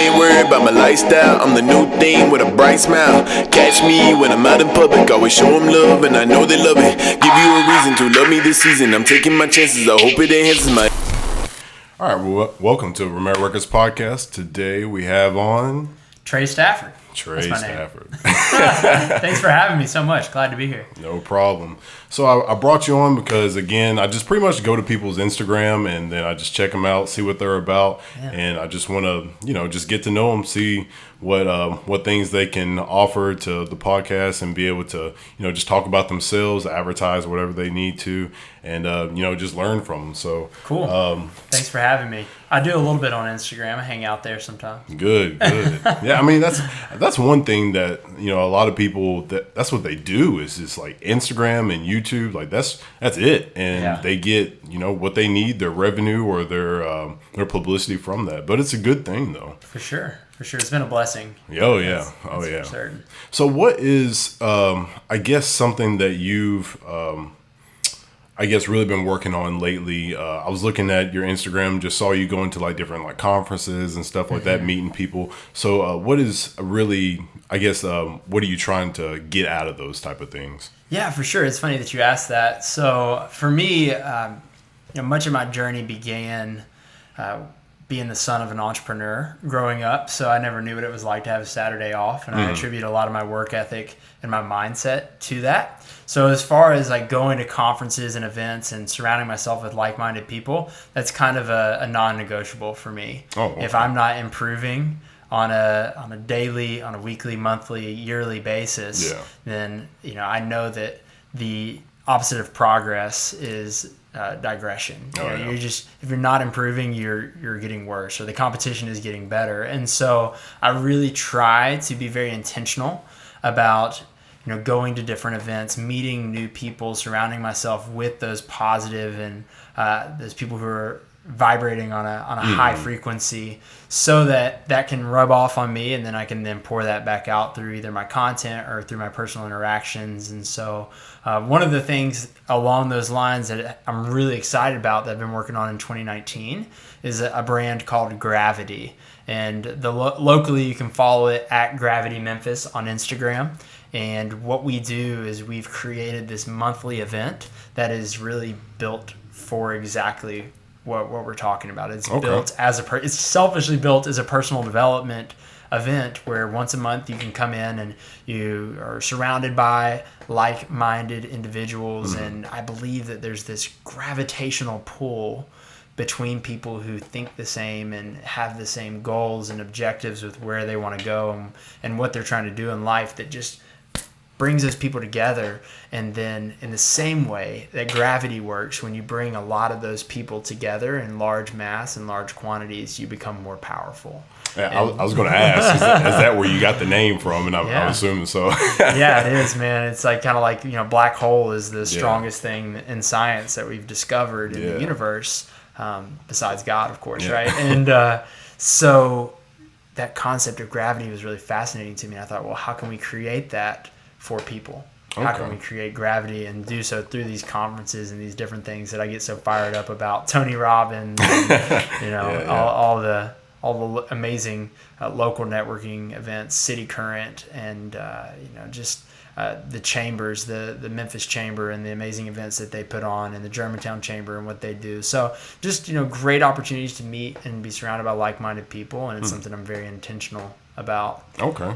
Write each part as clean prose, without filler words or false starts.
ain't worried about my lifestyle. I'm the new thing with a bright smile. Catch me when I'm out in public. Always show them love, and I know they love it. Give you a reason to love me this season. I'm taking my chances. I hope it enhances my... All right, well, welcome to Romera Records Podcast. Today we have on... Trey Stafford. Trey Stafford. Thanks for having me so much. Glad to be here. No problem. So I brought you on because, again, I just pretty much go to people's Instagram and then I just check them out, see what they're about. Yeah. And I just want to, just get to know them, see what things they can offer to the podcast and be able to, just talk about themselves, advertise whatever they need to, and, just learn from them. So cool. Thanks for having me. I do a little bit on Instagram. I hang out there sometimes. Good. Yeah, I mean, that's one thing that, a lot of people, that's what they do is just like Instagram and YouTube. Like that's it. And they get, what they need, their revenue or their publicity from that. But it's a good thing though. For sure. It's been a blessing. Oh yeah. For certain. So what is, I guess, something that you've, really been working on lately? I was looking at your Instagram, just saw you going to like different like conferences and stuff like that, meeting people. So what is really, what are you trying to get out of those type of things? Yeah, for sure. It's funny that you asked that. So for me, much of my journey began being the son of an entrepreneur growing up. So I never knew what it was like to have a Saturday off. And I attribute a lot of my work ethic and my mindset to that. So as far as like going to conferences and events and surrounding myself with like-minded people, that's kind of a non-negotiable for me. Oh, okay. If I'm not improving on a daily, on a weekly, monthly, yearly basis, then I know that the opposite of progress is digression. If you're not improving, you're getting worse, or the competition is getting better. And so I really try to be very intentional about going to different events, meeting new people, surrounding myself with those positive and those people who are vibrating on a high frequency, so that can rub off on me, and then I can then pour that back out through either my content or through my personal interactions. And so one of the things along those lines that I'm really excited about that I've been working on in 2019 is a brand called Gravity. And locally you can follow it at Gravity Memphis on Instagram. And what we do is we've created this monthly event that is really built for exactly what we're talking about. It's built as it's selfishly built as a personal development event where once a month you can come in and you are surrounded by like-minded individuals. And I believe that there's this gravitational pull between people who think the same and have the same goals and objectives with where they want to go and what they're trying to do in life, that just brings those people together. And then in the same way that gravity works, when you bring a lot of those people together in large mass and large quantities, you become more powerful. Yeah, I was going to ask, is that where you got the name from? And I'm assuming so. Yeah, it is, man. It's like kind of like, black hole is the strongest thing in science that we've discovered in the universe, besides God, of course, right? And so that concept of gravity was really fascinating to me. I thought, well, how can we create that for people? How can we create gravity and do so through these conferences and these different things that I get so fired up about? Tony Robbins, and, all the amazing local networking events, City Current, and the chambers, the Memphis Chamber, and the amazing events that they put on, and the Germantown Chamber and what they do. So just great opportunities to meet and be surrounded by like-minded people, and it's something I'm very intentional about. Okay.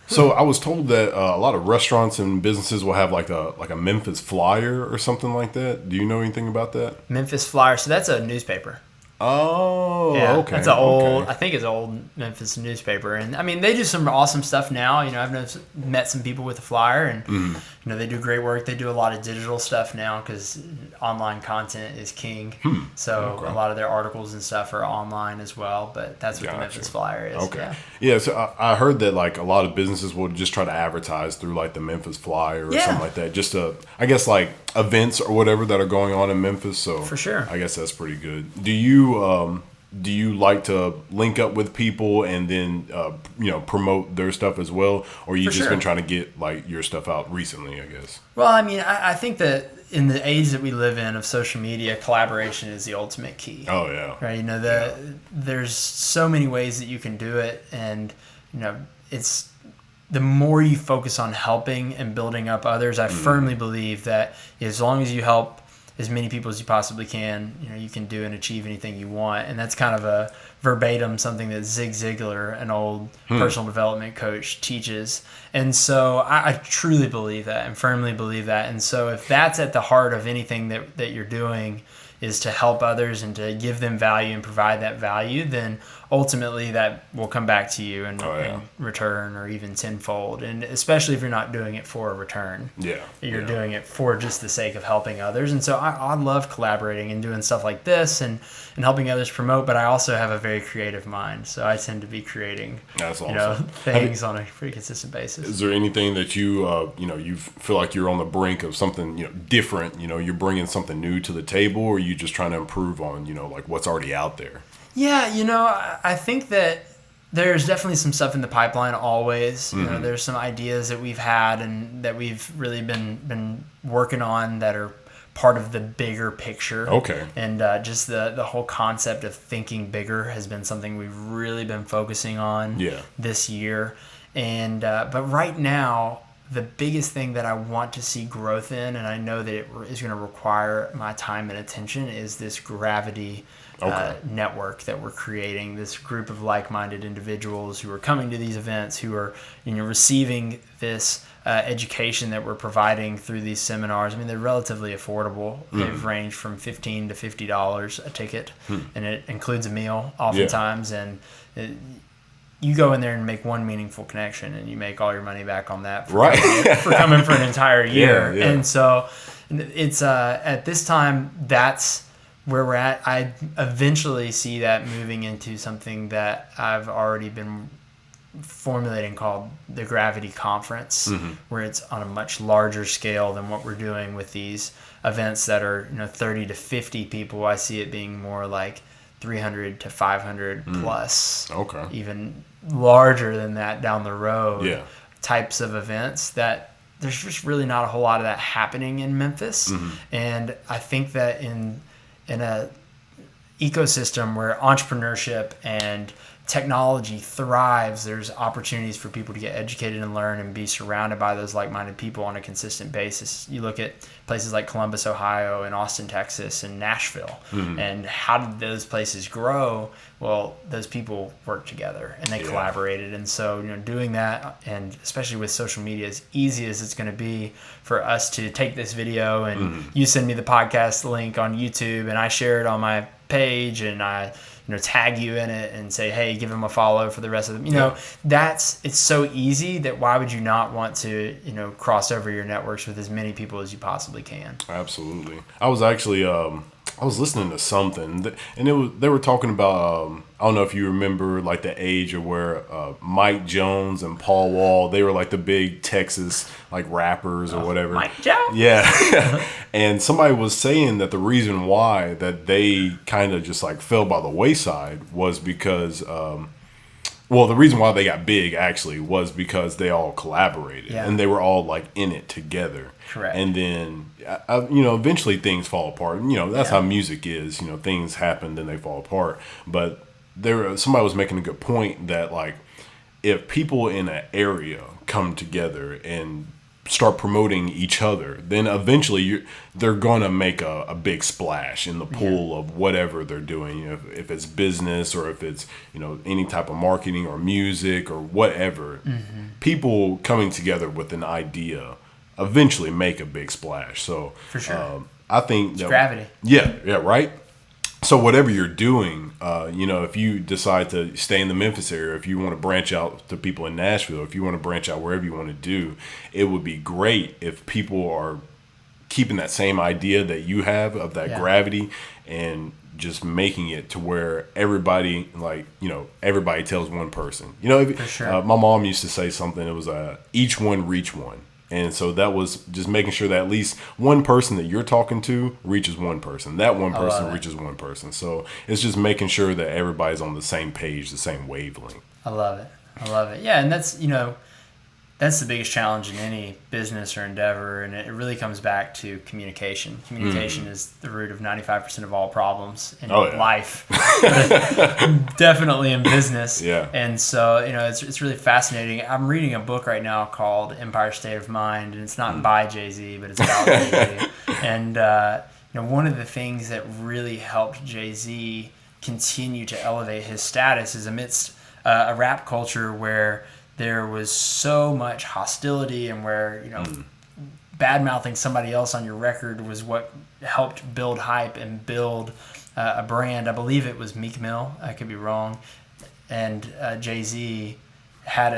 So I was told that a lot of restaurants and businesses will have like a Memphis flyer or something like that. Do you know anything about that? Memphis flyer. So that's a newspaper. Oh, yeah, okay. That's I think it's an old Memphis newspaper. And I mean, they do some awesome stuff now. I've met some people with a flyer, and they do great work. They do a lot of digital stuff now because online content is king. So a lot of their articles and stuff are online as well. But that's what the Memphis flyer is. Okay. Yeah. So I heard that like a lot of businesses will just try to advertise through like the Memphis flyer or something like that, just to, I guess, like events or whatever that are going on in Memphis. So for sure, I guess that's pretty good. Do you do you like to link up with people and then promote their stuff as well, or you just been trying to get like your stuff out recently, I guess? Well, I mean, I think that in the age that we live in of social media, collaboration is the ultimate key. Oh yeah, right. There's so many ways that you can do it, and it's the more you focus on helping and building up others. I firmly believe that as long as you help as many people as you possibly can, you can do and achieve anything you want. And that's kind of a verbatim something that Zig Ziglar, an old personal development coach, teaches. And so I truly believe that and firmly believe that. And so if that's at the heart of anything that you're doing is to help others and to give them value and provide that value, then ultimately that will come back to you in return or even tenfold. And especially if you're not doing it for a return. You're doing it for just the sake of helping others. And so I love collaborating and doing stuff like this and helping others promote, but I also have a very creative mind. So I tend to be creating things on a pretty consistent basis. Is there anything that you feel like you're on the brink of something different, you're bringing something new to the table, or are you just trying to improve on like what's already out there? Yeah, I think that there's definitely some stuff in the pipeline always. There's some ideas that we've had and that we've really been working on that are part of the bigger picture. Okay. And just the whole concept of thinking bigger has been something we've really been focusing on this year. And but right now, the biggest thing that I want to see growth in, and I know that it is going to require my time and attention, is this gravity network that we're creating, this group of like-minded individuals who are coming to these events, who are receiving this education that we're providing through these seminars. I mean, they're relatively affordable. They've ranged from $15 to $50 a ticket, and it includes a meal oftentimes. And you go in there and make one meaningful connection, and you make all your money back on that for coming for an entire year. And so it's at this time, that's where we're at. I eventually see that moving into something that I've already been formulating called the Gravity Conference, where it's on a much larger scale than what we're doing with these events that are 30 to 50 people. I see it being more like 300 to 500 plus, even larger than that down the road, types of events that there's just really not a whole lot of that happening in Memphis. And I think that in a ecosystem where entrepreneurship and technology thrives, there's opportunities for people to get educated and learn and be surrounded by those like-minded people on a consistent basis. You look at places like Columbus, Ohio, and Austin, Texas, and Nashville, and how did those places grow? Well, those people worked together and they collaborated. And so, doing that, and especially with social media, as easy as it's going to be for us to take this video and you send me the podcast link on YouTube and I share it on my page and I tag you in it and say, hey, give them a follow for the rest of them. It's so easy that why would you not want to, cross over your networks with as many people as you possibly can? Absolutely. I was actually, I was listening to something and they were talking about, I don't know if you remember like the age of where Mike Jones and Paul Wall, they were like the big Texas like rappers or whatever. Mike Jones? Yeah. And somebody was saying that the reason why that they kind of just like fell by the wayside was because, the reason why they got big actually was because they all collaborated and they were all like in it together. Correct. And then, eventually things fall apart. That's how music is. Things happen, then they fall apart. But somebody was making a good point that like if people in an area come together and start promoting each other, then eventually they're gonna make a big splash in the pool of whatever they're doing. If it's business or if it's any type of marketing or music or whatever, people coming together with an idea eventually make a big splash. So for sure, I think it's gravity. Yeah, right. So whatever you're doing, if you decide to stay in the Memphis area, if you want to branch out to people in Nashville, if you want to branch out wherever you want to do, it would be great if people are keeping that same idea that you have of that gravity and just making it to where everybody, everybody tells one person. For sure. My mom used to say something. It was each one reach one. And so that was just making sure that at least one person that you're talking to reaches one person. That one person reaches one person. So it's just making sure that everybody's on the same page, the same wavelength. I love it. Yeah, and that's, that's the biggest challenge in any business or endeavor, and it really comes back to communication. Communication is the root of 95% of all problems in life, definitely in business. Yeah. And so, it's really fascinating. I'm reading a book right now called Empire State of Mind, and it's not by Jay-Z, but it's about Jay-Z. And one of the things that really helped Jay-Z continue to elevate his status is amidst a rap culture where there was so much hostility, and where bad mouthing somebody else on your record was what helped build hype and build a brand. I believe it was Meek Mill, I could be wrong, and Jay-Z had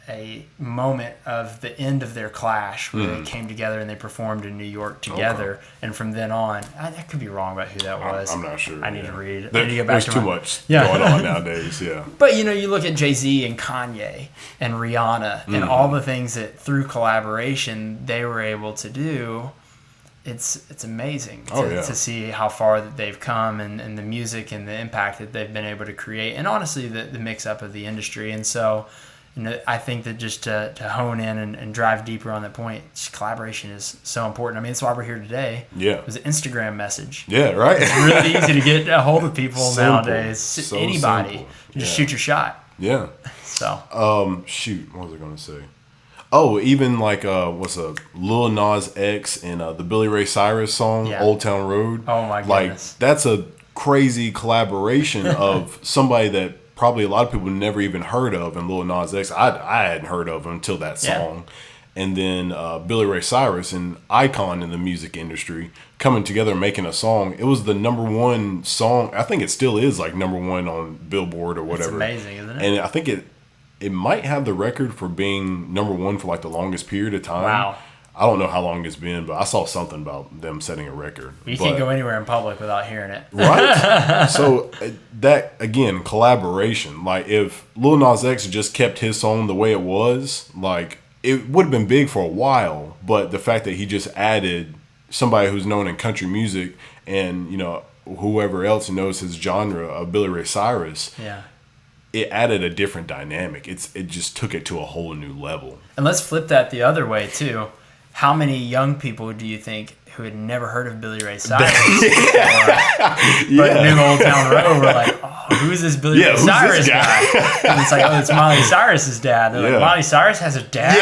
a moment of the end of their clash where they came together and they performed in New York together. And from then on, I could be wrong about who that was. I'm not sure. I need to read. I need to get back to too much going on nowadays. Yeah. But you look at Jay-Z and Kanye and Rihanna and all the things that through collaboration they were able to do. It's amazing to see how far that they've come, and the music and the impact that they've been able to create, and honestly the mix up of the industry. And so I think that just to hone in and drive deeper on that point, collaboration is so important. I mean, that's why we're here today. Yeah. It was an Instagram message. Yeah, right. It's really easy to get a hold of people nowadays. So anybody. simple. Just shoot your shot. Yeah. So. Shoot. What was I going to say? Oh, even like Lil Nas X and the Billy Ray Cyrus song, Old Town Road. Oh, my goodness. Like, that's a crazy collaboration of somebody that probably a lot of people never even heard of, and Lil Nas X, I hadn't heard of him until that song. And then Billy Ray Cyrus, an icon in the music industry, coming together and making a song. It was the number one song. I think it still is like number one on Billboard or whatever. It's amazing, isn't it? And I think it might have the record for being number one for like the longest period of time. Wow. I don't know how long it's been, but I saw something about them setting a record. You can't go anywhere in public without hearing it. Right? So that, again, collaboration. Like, if Lil Nas X just kept his song the way it was, like, it would have been big for a while. But the fact that he just added somebody who's known in country music and, whoever else knows his genre of Billy Ray Cyrus. Yeah. It added a different dynamic. It just took it to a whole new level. And let's flip that the other way, too. How many young people do you think who had never heard of Billy Ray Cyrus but knew Old Town Road were like, oh, who is this Billy Ray Cyrus guy? And it's like, oh, it's Miley Cyrus's dad. They're like, Miley Cyrus has a dad?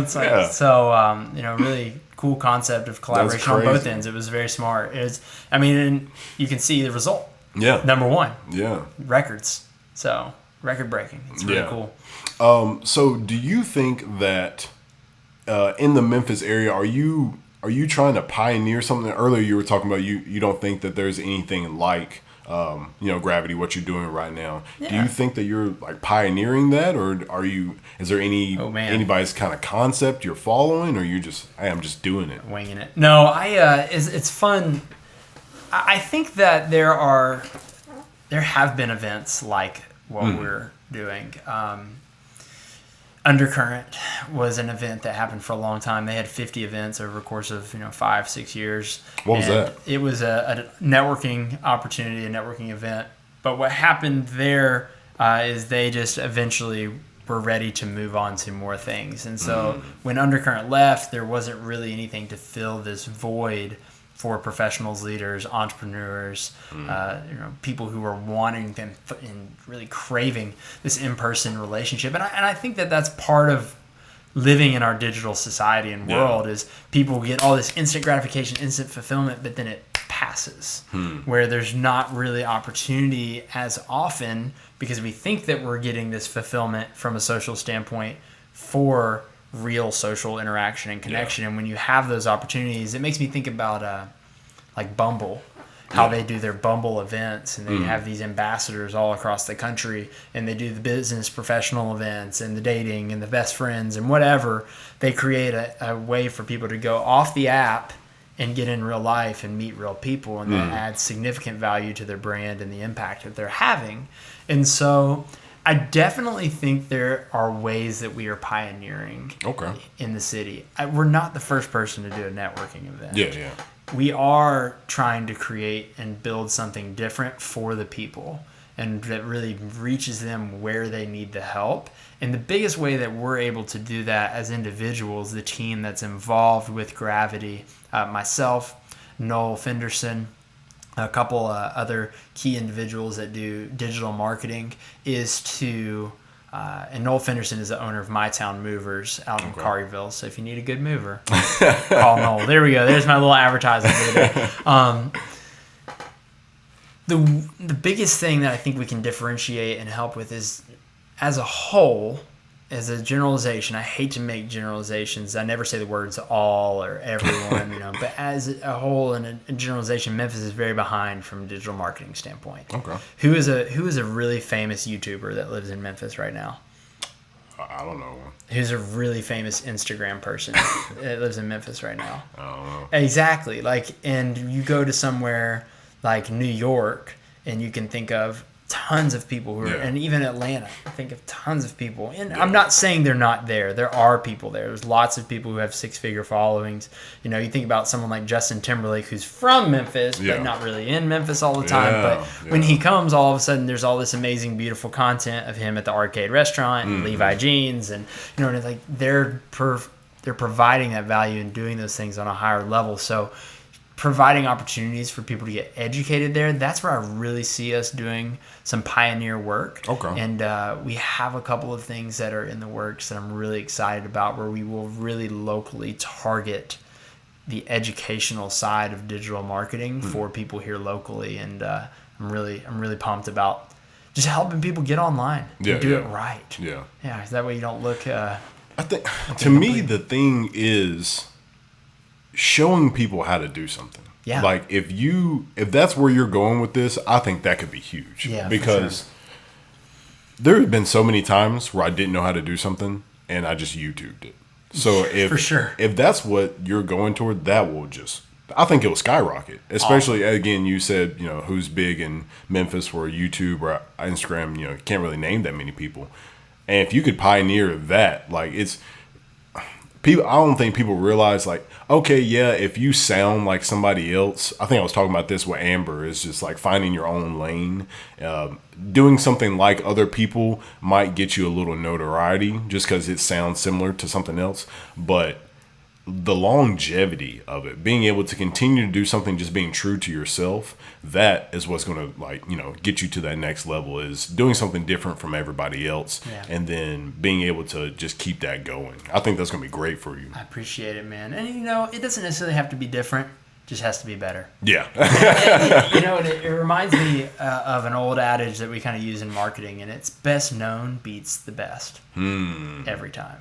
It's like, so, really cool concept of collaboration on both ends. It was very smart. And you can see the result. Yeah. Number one. Yeah. Records. So, record breaking. It's really cool. So do you think that in the Memphis area, are you trying to pioneer something? Earlier you were talking about you don't think that there's anything like Gravity, what you're doing right now. Yeah. Do you think that you're like pioneering that, or is there anybody's kind of concept you're following, or I'm just doing it, winging it? No, it's fun. I think that there have been events like what we're doing. Undercurrent was an event that happened for a long time. They had 50 events over the course of 5-6 years. What was that? It was a networking opportunity, a networking event. But what happened there is they just eventually were ready to move on to more things. And so when Undercurrent left, there wasn't really anything to fill this void for professionals, leaders, entrepreneurs, people who are wanting and really craving this in-person relationship. And I think that that's part of living in our digital society and world is people get all this instant gratification, instant fulfillment, but then it passes, where there's not really opportunity as often because we think that we're getting this fulfillment from a social standpoint for real social interaction and connection. And when you have those opportunities, it makes me think about like Bumble, how they do their Bumble events, and they have these ambassadors all across the country, and they do the business professional events and the dating and the best friends and whatever. They create a way for people to go off the app and get in real life and meet real people, and that adds significant value to their brand and the impact that they're having. And so I definitely think there are ways that we are pioneering in the city. We're not the first person to do a networking event. Yeah. We are trying to create and build something different for the people and that really reaches them where they need the help. And the biggest way that we're able to do that as individuals, the team that's involved with Gravity, myself, Noel Fenderson, a couple other key individuals that do digital marketing, is to and Noel Fenderson is the owner of My Town Movers out in Carrierville. So if you need a good mover, call Noel. There we go. There's my little advertising for the day. The biggest thing that I think we can differentiate and help with is, as a whole, as a generalization, I hate to make generalizations. I never say the words all or everyone, but as a whole and a generalization, Memphis is very behind from a digital marketing standpoint. Okay. Who is a really famous YouTuber that lives in Memphis right now? I don't know. Who's a really famous Instagram person that lives in Memphis right now? I don't know. Exactly. And you go to somewhere like New York and you can think of tons of people who are, and even Atlanta, I think of tons of people. And I'm not saying they're not there. There are people there. There's lots of people who have 6-figure followings. You think about someone like Justin Timberlake, who's from Memphis, but not really in Memphis all the time. But when he comes, all of a sudden, there's all this amazing, beautiful content of him at the arcade restaurant and Levi jeans, and and it's like they're providing that value and doing those things on a higher level. So providing opportunities for people to get educated there, that's where I really see us doing some pioneer work. Okay. And we have a couple of things that are in the works that I'm really excited about, where we will really locally target the educational side of digital marketing for people here locally. And I'm really pumped about just helping people get online and do it right. Yeah, that way you don't look... I think, to me, the thing is showing people how to do something. Yeah. Like if that's where you're going with this, I think that could be huge. Yeah, because there have been so many times where I didn't know how to do something and I just YouTubed it. So if that's what you're going toward, that will I think it will skyrocket. Especially again, you said, who's big in Memphis where YouTube or Instagram, you can't really name that many people. And if you could pioneer that, like people, I don't think people realize, like, okay, yeah, if you sound like somebody else, I think I was talking about this with Amber, is just like finding your own lane. Doing something like other people might get you a little notoriety just because it sounds similar to something else. But the longevity of it, being able to continue to do something, just being true to yourself, that is what's going to get you to that next level, is doing something different from everybody else, and then being able to just keep that going. I think that's going to be great for you. I appreciate it, man. And it doesn't necessarily have to be different, it just has to be better. Yeah. It reminds me of an old adage that we kind of use in marketing, and it's best known beats the best every time.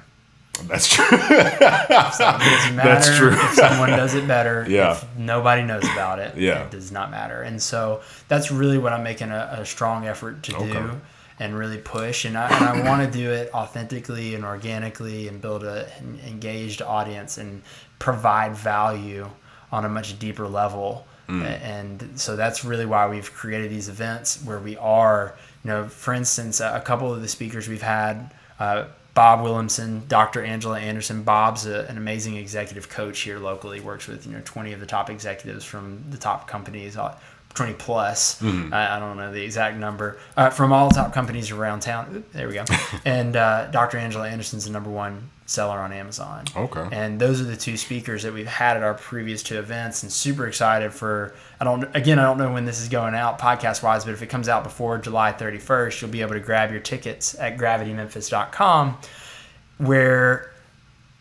That's true. It doesn't matter. That's true. If someone does it better, Yeah. if nobody knows about it, Yeah. it does not matter. And so that's really what I'm making a strong effort to do and really push. And I want to do it authentically and organically and build an engaged audience and provide value on a much deeper level. And so that's really why we've created these events where we are, for instance, a couple of the speakers we've had, Bob Williamson, Dr. Angela Anderson. Bob's an amazing executive coach here locally. Works with 20 of the top executives from the top companies, 20 plus. I don't know the exact number, from all top companies around town. Oop, there we go. And Dr. Angela Anderson's the #1 seller on Amazon. Okay. And those are the two speakers that we've had at our previous 2 events, and super excited for. I don't know when this is going out podcast wise, but if it comes out before July 31st, you'll be able to grab your tickets at gravitymemphis.com, where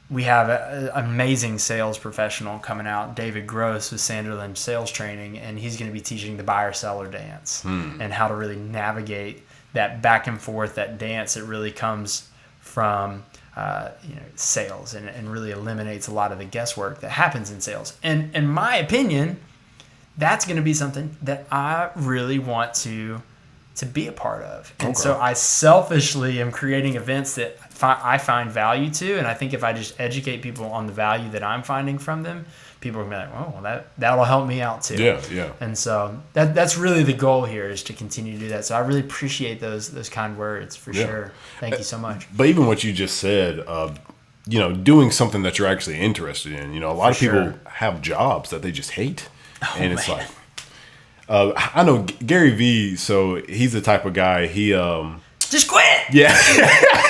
we have an amazing sales professional coming out, David Gross with Sanderland Sales Training, and he's going to be teaching the buyer-seller dance and how to really navigate that back and forth, that dance that really comes from sales and really eliminates a lot of the guesswork that happens in sales. And in my opinion, that's going to be something that I really want to be a part of. And so I selfishly am creating events that I find value to, and I think if I just educate people on the value that I'm finding from them, people are going to be like, well, that'll help me out too. Yeah. And so that's really the goal here, is to continue to do that. So I really appreciate those kind words for sure. Thank you so much. But even what you just said, doing something that you're actually interested in. A lot of people have jobs that they just hate, and it's like, I know Gary Vee. So he's the type of guy. He just quit. Yeah,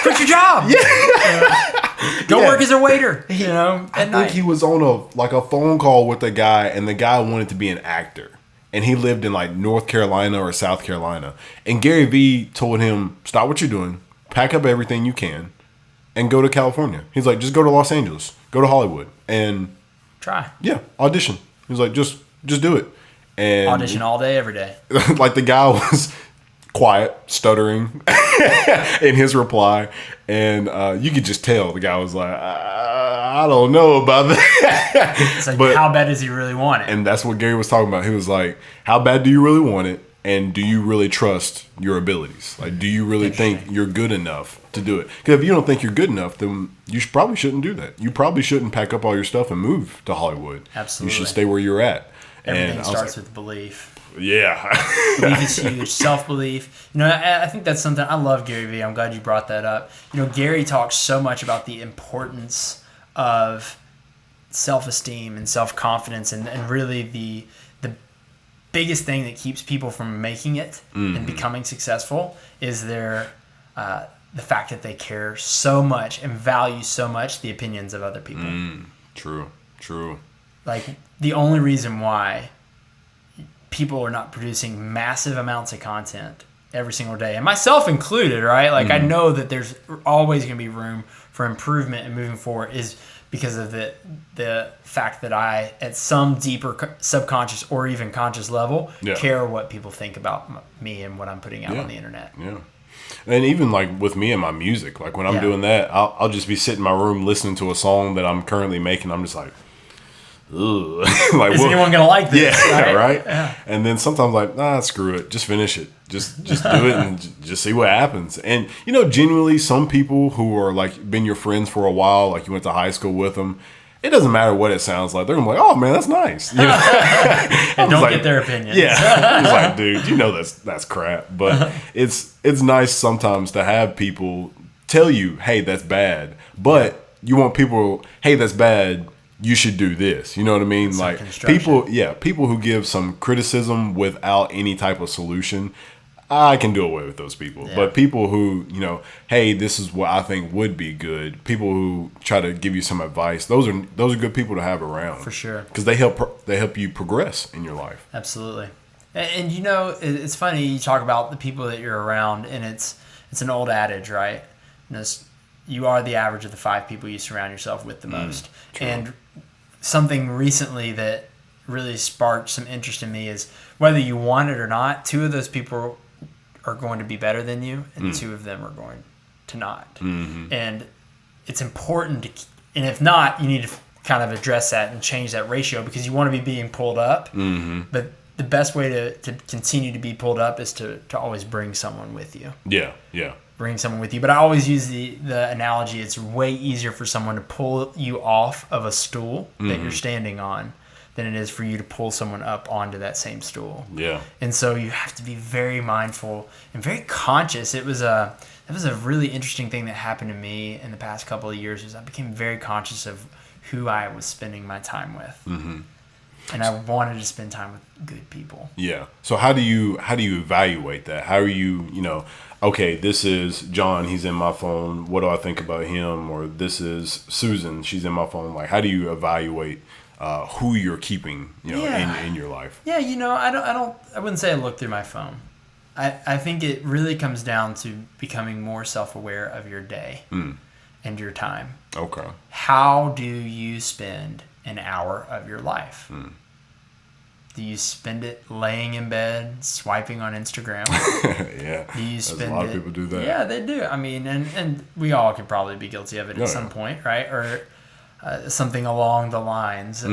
quit your job. Yeah. Go work as a waiter. I think he was on a phone call with a guy, and the guy wanted to be an actor, and he lived in like North Carolina or South Carolina. And Gary Vee told him, "Stop what you're doing, pack up everything you can, and go to California." He's like, "Just go to Los Angeles, go to Hollywood, and try. Yeah, audition." He's like, "Just do it." And audition all day, every day. Like the guy was quiet, stuttering in his reply, and you could just tell the guy was like, I don't know about that. It's like, but how bad does he really want it? And that's what Gary was talking about. He was like, how bad do you really want it, and do you really trust your abilities? Like, do you really think you're good enough to do it? Because if you don't think you're good enough, then you probably shouldn't do that. You probably shouldn't pack up all your stuff and move to Hollywood. Absolutely. You should stay where you're at. Everything starts with belief. Yeah. Belief is huge. Self-belief. I think that's something. I love Gary Vee. I'm glad you brought that up. Gary talks so much about the importance of self-esteem and self-confidence, and really the biggest thing that keeps people from making it and becoming successful is the fact that they care so much and value so much the opinions of other people. True. Like, the only reason why people are not producing massive amounts of content every single day, and myself included, right? Like, I know that there's always going to be room for improvement and moving forward, is because of the fact that I, at some deeper subconscious or even conscious level, care what people think about me and what I'm putting out on the internet. Yeah. And even like with me and my music, like when I'm doing that, I'll just be sitting in my room listening to a song that I'm currently making. I'm just like, ugh. Like, is anyone gonna like this? Yeah, right. Yeah. And then sometimes like, screw it, just finish it, just do it, and just see what happens. And genuinely, some people who are like been your friends for a while, like you went to high school with them, it doesn't matter what it sounds like. They're gonna be like, oh man, that's nice. And don't get their opinions. Yeah, it's like, dude, that's crap. But it's nice sometimes to have people tell you, hey, that's bad. But you want people, hey, that's bad, you should do this. You know what I mean? Like people who give some criticism without any type of solution, I can do away with those people. Yeah. But people who, hey, this is what I think would be good. People who try to give you some advice, those are good people to have around. For sure. Because they help you progress in your life. Absolutely. And it's funny you talk about the people that you're around, and it's an old adage, right? You are the average of the 5 people you surround yourself with the most. True. And something recently that really sparked some interest in me is, whether you want it or not, 2 of those people are going to be better than you, and 2 of them are going to not. Mm-hmm. And it's important and if not, you need to kind of address that and change that ratio, because you want to be being pulled up. Mm-hmm. But the best way to continue to be pulled up is to always bring someone with you. Yeah. Bring someone with you. But I always use the analogy, it's way easier for someone to pull you off of a stool that you're standing on than it is for you to pull someone up onto that same stool. Yeah. And so you have to be very mindful and very conscious. That was a really interesting thing that happened to me in the past couple of years, is I became very conscious of who I was spending my time with. Mm-hmm. And I wanted to spend time with good people. Yeah. So how do you evaluate that? How are you, okay, this is John, he's in my phone, what do I think about him? Or this is Susan, she's in my phone. Like, how do you evaluate who you're keeping, in your life? Yeah, I wouldn't say I look through my phone. I think it really comes down to becoming more self-aware of your day and your time. Okay. How do you spend an hour of your life? Do you spend it laying in bed, swiping on Instagram? Yeah. Do you spend a lot of people do that. Yeah, they do. I mean, and we all could probably be guilty of it at some point, right? Or something along the lines of,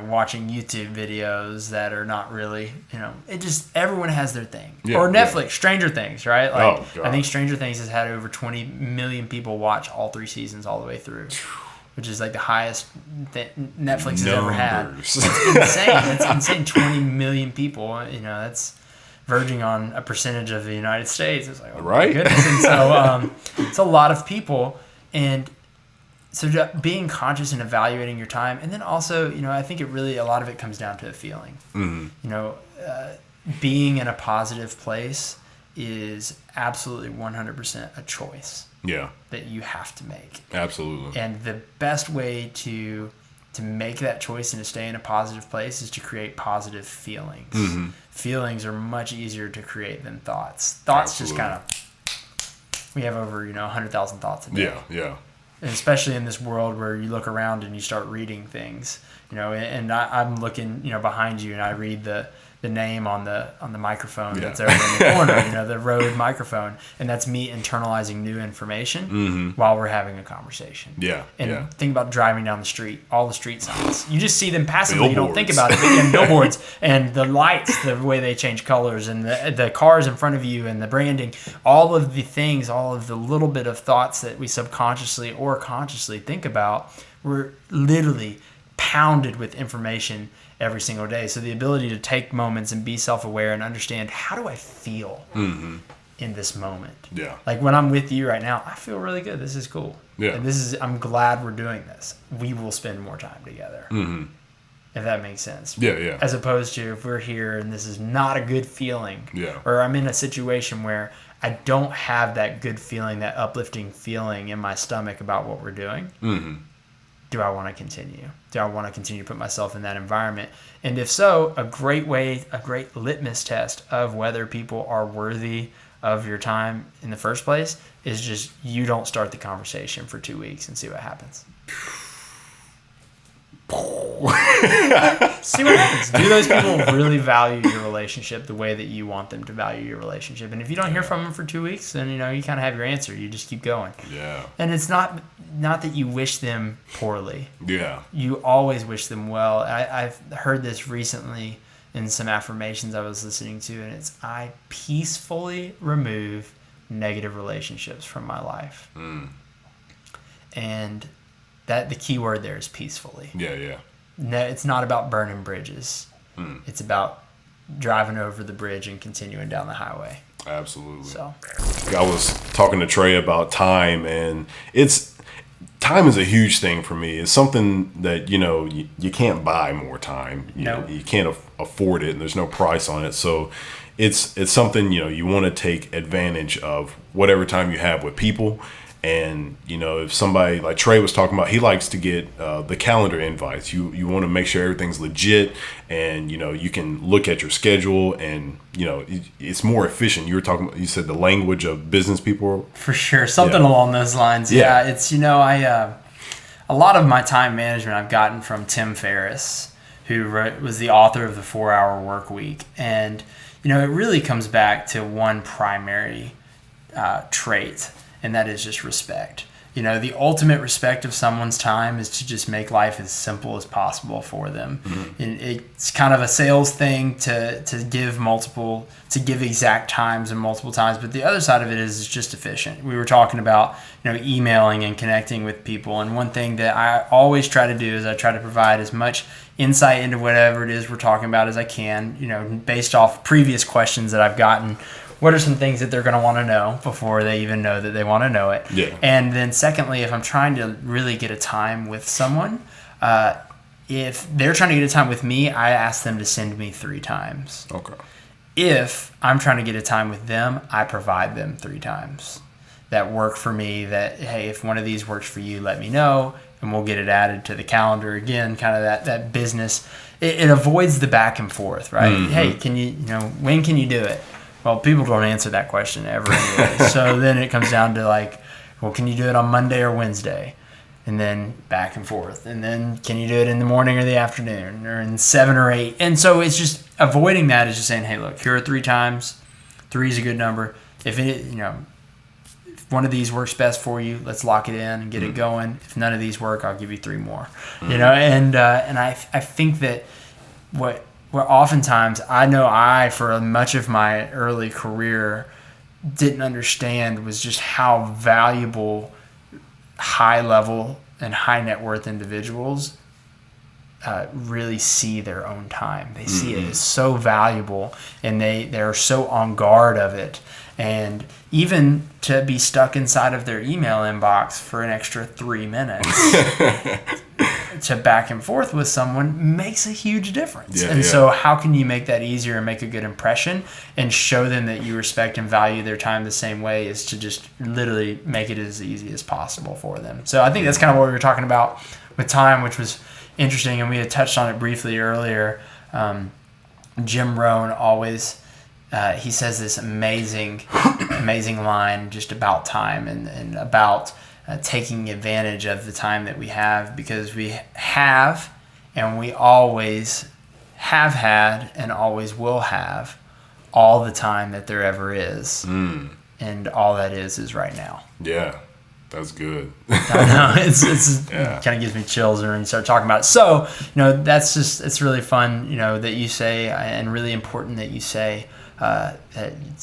watching YouTube videos that are not really, it just, everyone has their thing. Yeah, or Netflix, Stranger Things, right? Like, I think Stranger Things has had over 20 million people watch all 3 seasons all the way through. which is like the highest that Netflix has ever had. Numbers. It's insane. It's insane. 20 million people. That's verging on a percentage of the United States. It's like, oh right? My goodness. And so it's a lot of people. And so being conscious and evaluating your time. And then also, I think a lot of it comes down to a feeling. Being in a positive place is absolutely 100% a choice. Yeah. That you have to make. Absolutely. And the best way to make that choice and to stay in a positive place is to create positive feelings. Mm-hmm. Feelings are much easier to create than thoughts. Thoughts Absolutely. just kind of, we have over, 100,000 thoughts a day. Yeah. And especially in this world where you look around and you start reading things, and I'm looking, behind you, and I read the name on the microphone that's over in the corner, the Rode microphone, and that's me internalizing new information while we're having a conversation. Yeah. And think about driving down the street, all the street signs. You just see them passively, you don't think Billboards. about it. But billboards and the lights, the way they change colors, and the cars in front of you, and the branding, all of the things, all of the little bit of thoughts that we subconsciously or consciously think about, we're literally pounded with information every single day. So the ability to take moments and be self-aware and understand, how do I feel in this moment? Yeah. Like when I'm with you right now, I feel really good. This is cool. Yeah. And I'm glad we're doing this. We will spend more time together. Mm-hmm. If that makes sense. Yeah. As opposed to if we're here and this is not a good feeling. Yeah. Or I'm in a situation where I don't have that good feeling, that uplifting feeling in my stomach about what we're doing. Mm-hmm. Do I want to continue? Do I want to continue to put myself in that environment? And if so, a great litmus test of whether people are worthy of your time in the first place is just you don't start the conversation for 2 weeks and see what happens. See what happens. Do those people really value your relationship the way that you want them to value your relationship? And if you don't hear from them for 2 weeks, then you kind of have your answer. You just keep going. Yeah. And it's not that you wish them poorly. Yeah. You always wish them well. I've heard this recently in some affirmations I was listening to, and it's, I peacefully remove negative relationships from my life. And that the key word there is peacefully. Yeah. No, it's not about burning bridges. It's about driving over the bridge and continuing down the highway. Absolutely. So I was talking to Trey about time, and time is a huge thing for me. It's something that, you can't buy more time. You can't afford it, and there's no price on it. So it's something, you want to take advantage of whatever time you have with people. And, if somebody like Trey was talking about, he likes to get the calendar invites. You want to make sure everything's legit, and, you can look at your schedule, and, it's more efficient. You said the language of business people. for sure, something along those lines. Yeah, it's, a lot of my time management I've gotten from Tim Ferriss, who was the author of the 4-Hour Work Week. And, it really comes back to one primary trait, and that is just respect. The ultimate respect of someone's time is to just make life as simple as possible for them. And it's kind of a sales thing to give exact times and multiple times, but the other side of it is just efficient. We were talking about, emailing and connecting with people, and one thing that I always try to do is I try to provide as much insight into whatever it is we're talking about as I can, based off previous questions that I've gotten. What are some things that they're going to want to know before they even know that they want to know it? Yeah. And then secondly, if I'm trying to really get a time with someone, if they're trying to get a time with me, I ask them to send me 3 times. Okay. If I'm trying to get a time with them, I provide them 3 times that work for me, that, hey, if one of these works for you, let me know, and we'll get it added to the calendar. Again, kind of that business. It avoids the back and forth, right? Mm-hmm. Hey, can you, when can you do it? Well, people don't answer that question ever anyway. So then it comes down to like, well, can you do it on Monday or Wednesday? And then back and forth. And then can you do it in the morning or the afternoon or in 7 or 8? And so it's just avoiding that is just saying, hey, look, here are 3 times. 3 is a good number. If if one of these works best for you, let's lock it in and get it going. If none of these work, I'll give you 3 more. And I think that what oftentimes I for much of my early career didn't understand was just how valuable high level and high net worth individuals really see their own time. They see it as so valuable, and they're so on guard of it. And even to be stuck inside of their email inbox for an extra 3 minutes to back and forth with someone makes a huge difference. So how can you make that easier and make a good impression and show them that you respect and value their time the same way, is to just literally make it as easy as possible for them. So I think that's kind of what we were talking about with time, which was interesting, and we had touched on it briefly earlier. Jim Rohn always he says this amazing line just about time and about taking advantage of the time that we have, because we have, and we always have had and always will have all the time that there ever is. And all that is right now. Yeah. That's good. I know, it's kind of gives me chills when you start talking about it. So, that's just, it's really fun, that you say, and really important that you say that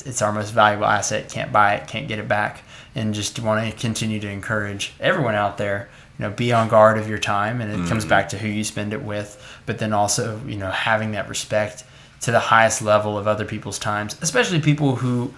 it's our most valuable asset. Can't buy it, can't get it back. And just want to continue to encourage everyone out there, be on guard of your time. And it comes back to who you spend it with, but then also, having that respect to the highest level of other people's times, especially people who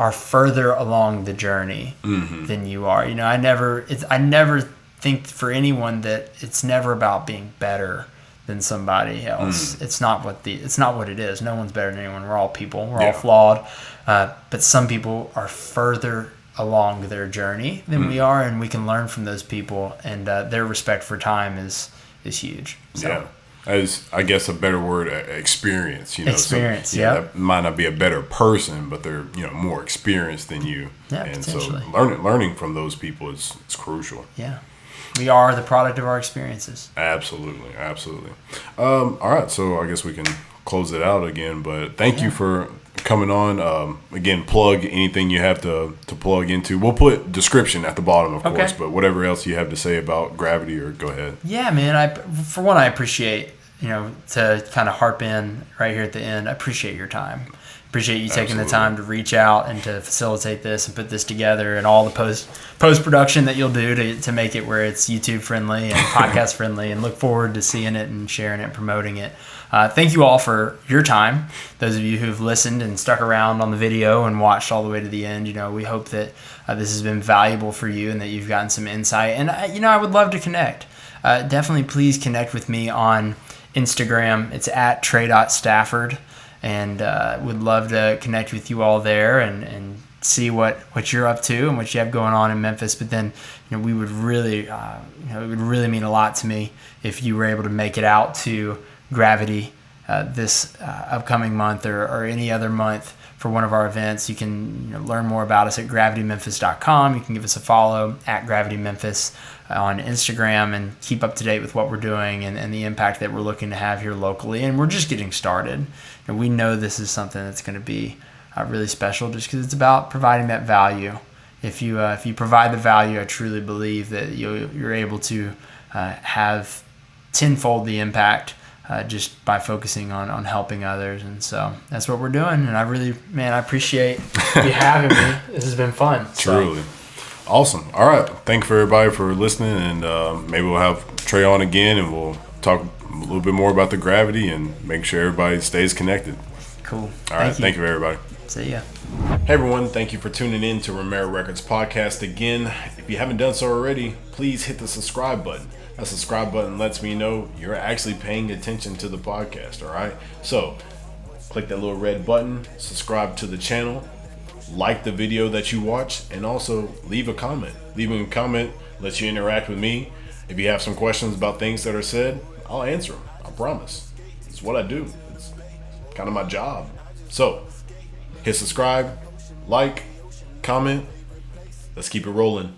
are further along the journey than you are. I never think for anyone that it's never about being better than somebody else. It's not what it is. No one's better than anyone. We're all people. We're all flawed. But some people are further along their journey than we are, and we can learn from those people. And their respect for time is huge. So. Yeah. As I guess a better word, experience. Experience, so, that might not be a better person, but they're more experienced than you. Yeah, and potentially. so learning from those people is crucial. Yeah, we are the product of our experiences. Absolutely. All right, so I guess we can close it out again. But thank you for coming on. Again, plug anything you have to plug into. We'll put description at the bottom, of course, but whatever else you have to say about gravity, or go ahead. Yeah, man. I appreciate, to kind of harp in right here at the end, I appreciate your time. Appreciate you taking the time to reach out and to facilitate this and put this together, and all the post production that you'll do to make it where it's YouTube friendly and podcast friendly, and look forward to seeing it and sharing it and promoting it. Thank you all for your time. Those of you who've listened and stuck around on the video and watched all the way to the end, we hope that this has been valuable for you and that you've gotten some insight. And I would love to connect. Definitely please connect with me on Instagram. It's at Trey.Stafford. And would love to connect with you all there and see what you're up to and what you have going on in Memphis. But then, we would really, it would really mean a lot to me if you were able to make it out to Gravity this upcoming month or any other month for one of our events. You can learn more about us at gravitymemphis.com. You can give us a follow at gravitymemphis on Instagram and keep up to date with what we're doing and the impact that we're looking to have here locally. And we're just getting started. And we know this is something that's going to be really special, just because it's about providing that value. If you provide the value, I truly believe that you're able to have tenfold the impact just by focusing on helping others. And so that's what we're doing. And I appreciate you having me. This has been fun. Truly. Awesome. All right. Thank you for everybody for listening. And maybe we'll have Trey on again, and we'll talk a little bit more about the gravity and make sure everybody stays connected. Cool. All right. Thank you, everybody. See ya. Hey, everyone. Thank you for tuning in to Romera Records Podcast again. If you haven't done so already, please hit the subscribe button. That subscribe button lets me know you're actually paying attention to the podcast, all right? So click that little red button, subscribe to the channel, like the video that you watch, and also leave a comment. Leaving a comment lets you interact with me. If you have some questions about things that are said, I'll answer them. I promise. It's what I do. It's kind of my job. So hit subscribe, like, comment. Let's keep it rolling.